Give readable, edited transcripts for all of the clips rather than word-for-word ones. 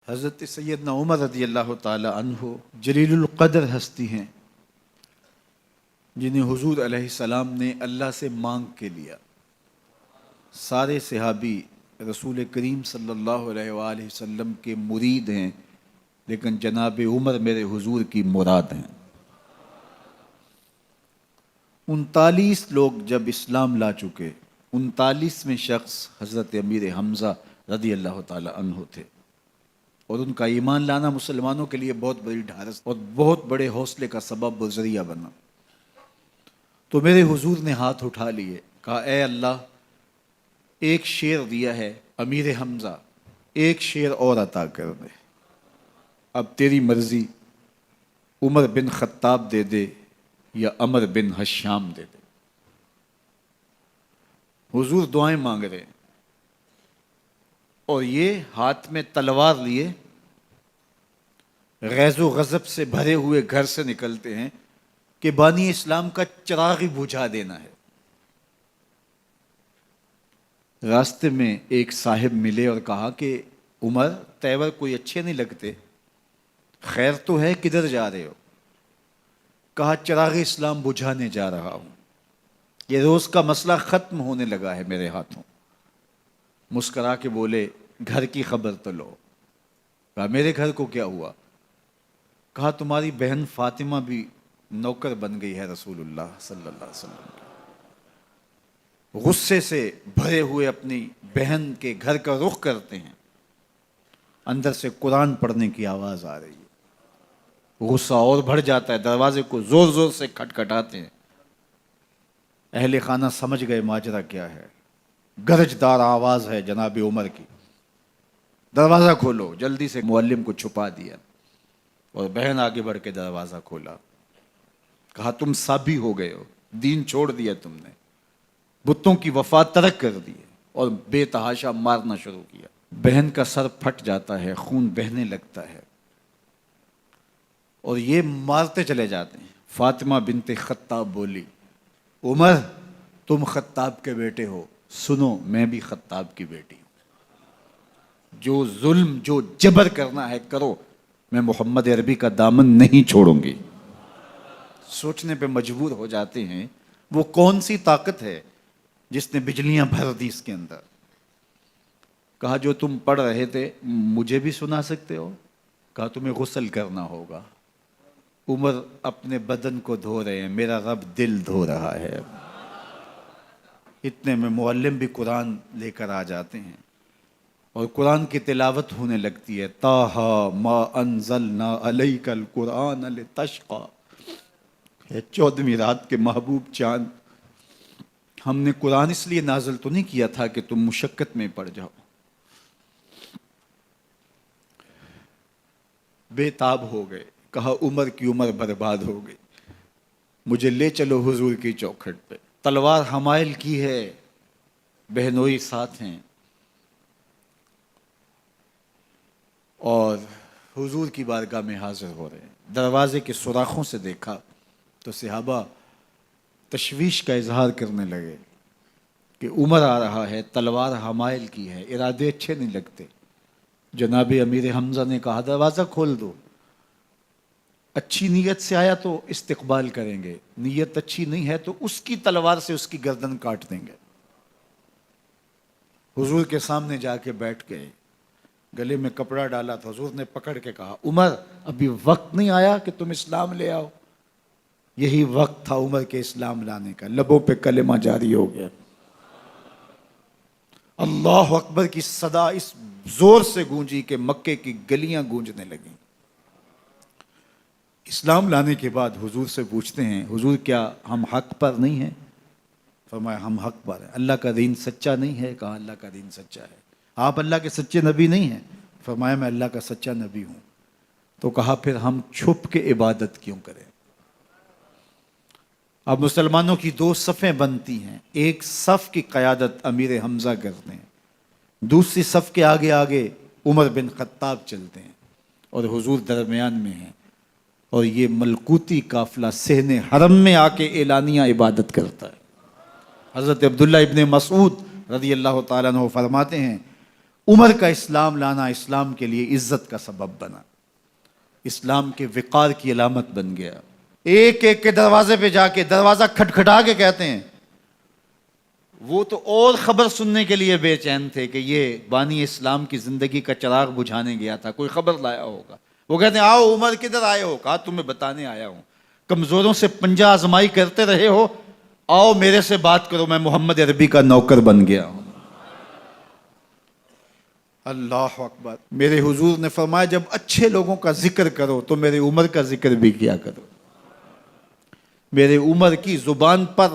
حضرت سیدنا عمر رضی اللہ تعالی عنہ جلیل القدر ہستی ہیں جنہیں حضور علیہ السلام نے اللہ سے مانگ کے لیا۔ سارے صحابی رسول کریم صلی اللہ علیہ وآلہ وسلم کے مرید ہیں، لیکن جناب عمر میرے حضور کی مراد ہیں۔ 39 لوگ جب اسلام لا چکے، 39ویں شخص حضرت امیر حمزہ رضی اللہ تعالی عنہ تھے، اور ان کا ایمان لانا مسلمانوں کے لیے بہت بڑی ڈھارس اور بہت بڑے حوصلے کا سبب و ذریعہ بنا۔ تو میرے حضور نے ہاتھ اٹھا لیے، کہا اے اللہ، ایک شیر دیا ہے امیر حمزہ، ایک شیر اور عطا کر دے، اب تیری مرضی، عمر بن خطاب دے دے یا عمر بن حشام دے دے۔ حضور دعائیں مانگ رہے ہیں، اور یہ ہاتھ میں تلوار لیے غیظ و غضب سے بھرے ہوئے گھر سے نکلتے ہیں کہ بانی اسلام کا چراغ ہی بجھا دینا ہے۔ راستے میں ایک صاحب ملے اور کہا کہ عمر، تیور کوئی اچھے نہیں لگتے، خیر تو ہے، کدھر جا رہے ہو؟ کہا چراغ اسلام بجھانے جا رہا ہوں، یہ روز کا مسئلہ ختم ہونے لگا ہے میرے ہاتھوں۔ مسکرا کے بولے گھر کی خبر تو لو۔ کہا میرے گھر کو کیا ہوا؟ کہا تمہاری بہن فاطمہ بھی نوکر بن گئی ہے رسول اللہ صلی اللہ علیہ وسلم کی۔ غصے سے بھرے ہوئے اپنی بہن کے گھر کا رخ کرتے ہیں، اندر سے قرآن پڑھنے کی آواز آ رہی ہے، غصہ اور بڑھ جاتا ہے، دروازے کو زور زور سے کھٹکھٹاتے ہیں۔ اہل خانہ سمجھ گئے ماجرا کیا ہے، گرجدار آواز ہے جناب عمر کی، دروازہ کھولو۔ جلدی سے معلم کو چھپا دیا اور بہن آگے بڑھ کے دروازہ کھولا۔ کہا تم سابی ہو گئے ہو، دین چھوڑ دیا تم نے، بتوں کی وفا ترک کر دی اور بے تحاشا مارنا شروع کیا۔ بہن کا سر پھٹ جاتا ہے، خون بہنے لگتا ہے، اور یہ مارتے چلے جاتے ہیں۔ فاطمہ بنت خطاب بولی عمر، تم خطاب کے بیٹے ہو، سنو میں بھی خطاب کی بیٹی ہوں، جو ظلم جو جبر کرنا ہے کرو، میں محمد عربی کا دامن نہیں چھوڑوں گی۔ سوچنے پہ مجبور ہو جاتے ہیں وہ کون سی طاقت ہے جس نے بجلیاں بھر دی اس کے اندر۔ کہا جو تم پڑھ رہے تھے مجھے بھی سنا سکتے ہو؟ کہا تمہیں غسل کرنا ہوگا۔ عمر اپنے بدن کو دھو رہے ہیں، میرا رب دل دھو رہا ہے۔ اتنے میں معلم بھی قرآن لے کر آ جاتے ہیں اور قرآن کی تلاوت ہونے لگتی ہے۔ طٰہٰ ما انزلنا علیک القرآن لتشقیٰ، 14ویں رات کے محبوب چاند، ہم نے قرآن اس لیے نازل تو نہیں کیا تھا کہ تم مشقت میں پڑ جاؤ۔ بے تاب ہو گئے، کہا عمر کی عمر برباد ہو گئی، مجھے لے چلو حضور کی چوکھٹ پہ۔ تلوار حمائل کی ہے، بہنوئی ساتھ ہیں، اور حضور کی بارگاہ میں حاضر ہو رہے ہیں۔ دروازے کے سوراخوں سے دیکھا تو صحابہ تشویش کا اظہار کرنے لگے کہ عمر آ رہا ہے، تلوار حمائل کی ہے، ارادے اچھے نہیں لگتے۔ جناب امیر حمزہ نے کہا دروازہ کھول دو، اچھی نیت سے آیا تو استقبال کریں گے، نیت اچھی نہیں ہے تو اس کی تلوار سے اس کی گردن کاٹ دیں گے۔ حضور کے سامنے جا کے بیٹھ گئے، گلے میں کپڑا ڈالا تو حضور نے پکڑ کے کہا عمر، ابھی وقت نہیں آیا کہ تم اسلام لے آؤ؟ یہی وقت تھا عمر کے اسلام لانے کا، لبوں پہ کلمہ جاری ہو گیا۔ اللہ اکبر کی صدا اس زور سے گونجی کہ مکے کی گلیاں گونجنے لگیں۔ اسلام لانے کے بعد حضور سے پوچھتے ہیں حضور کیا ہم حق پر نہیں ہیں؟ فرمایا ہم حق پر ہیں۔ اللہ کا دین سچا نہیں ہے؟ کہا اللہ کا دین سچا ہے۔ آپ اللہ کے سچے نبی نہیں ہیں؟ فرمایا میں اللہ کا سچا نبی ہوں۔ تو کہا پھر ہم چھپ کے عبادت کیوں کریں؟ اب مسلمانوں کی 2 صفیں بنتی ہیں، ایک صف کی قیادت امیر حمزہ کرتے ہیں، دوسری صف کے آگے آگے عمر بن خطاب چلتے ہیں، اور حضور درمیان میں ہیں، اور یہ ملکوتی قافلہ صحن حرم میں آ کے اعلانیہ عبادت کرتا ہے۔ حضرت عبداللہ ابن مسعود رضی اللہ تعالیٰ عنہ فرماتے ہیں عمر کا اسلام لانا اسلام کے لیے عزت کا سبب بنا، اسلام کے وقار کی علامت بن گیا۔ ایک ایک کے دروازے پہ جا کے دروازہ کھٹکھٹا کے کہتے ہیں، وہ تو اور خبر سننے کے لیے بے چین تھے کہ یہ بانی اسلام کی زندگی کا چراغ بجھانے گیا تھا، کوئی خبر لایا ہوگا۔ وہ کہتے ہیں آؤ عمر کدھر آئے ہو؟ کہا تمہیں بتانے آیا ہوں، کمزوروں سے پنجہ آزمائی کرتے رہے ہو، آؤ میرے سے بات کرو، میں محمد عربی کا نوکر بن گیا ہوں۔ اللہ اکبر۔ میرے حضور نے فرمایا جب اچھے لوگوں کا ذکر کرو تو میرے عمر کا ذکر بھی کیا کرو۔ میرے عمر کی زبان پر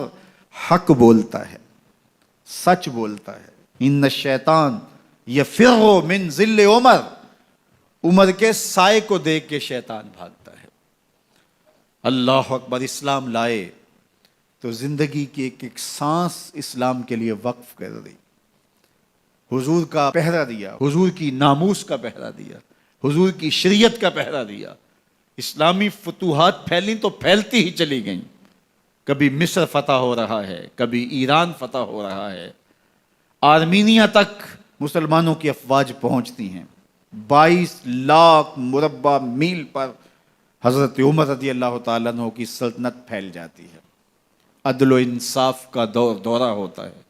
حق بولتا ہے، سچ بولتا ہے۔ ان الشیطان یفر من ظل عمر، عمر کے سائے کو دیکھ کے شیطان بھاگتا ہے۔ اللہ اکبر۔ اسلام لائے تو زندگی کی ایک ایک سانس اسلام کے لیے وقف کر دی، حضور کا پہرا دیا، حضور کی ناموس کا پہرا دیا، حضور کی شریعت کا پہرا دیا۔ اسلامی فتوحات پھیلیں تو پھیلتی ہی چلی گئیں، کبھی مصر فتح ہو رہا ہے، کبھی ایران فتح ہو رہا ہے، آرمینیا تک مسلمانوں کی افواج پہنچتی ہیں۔ 22 لاکھ مربع میل پر حضرت عمر رضی اللہ تعالیٰ عنہ کی سلطنت پھیل جاتی ہے، عدل و انصاف کا دورہ ہوتا ہے۔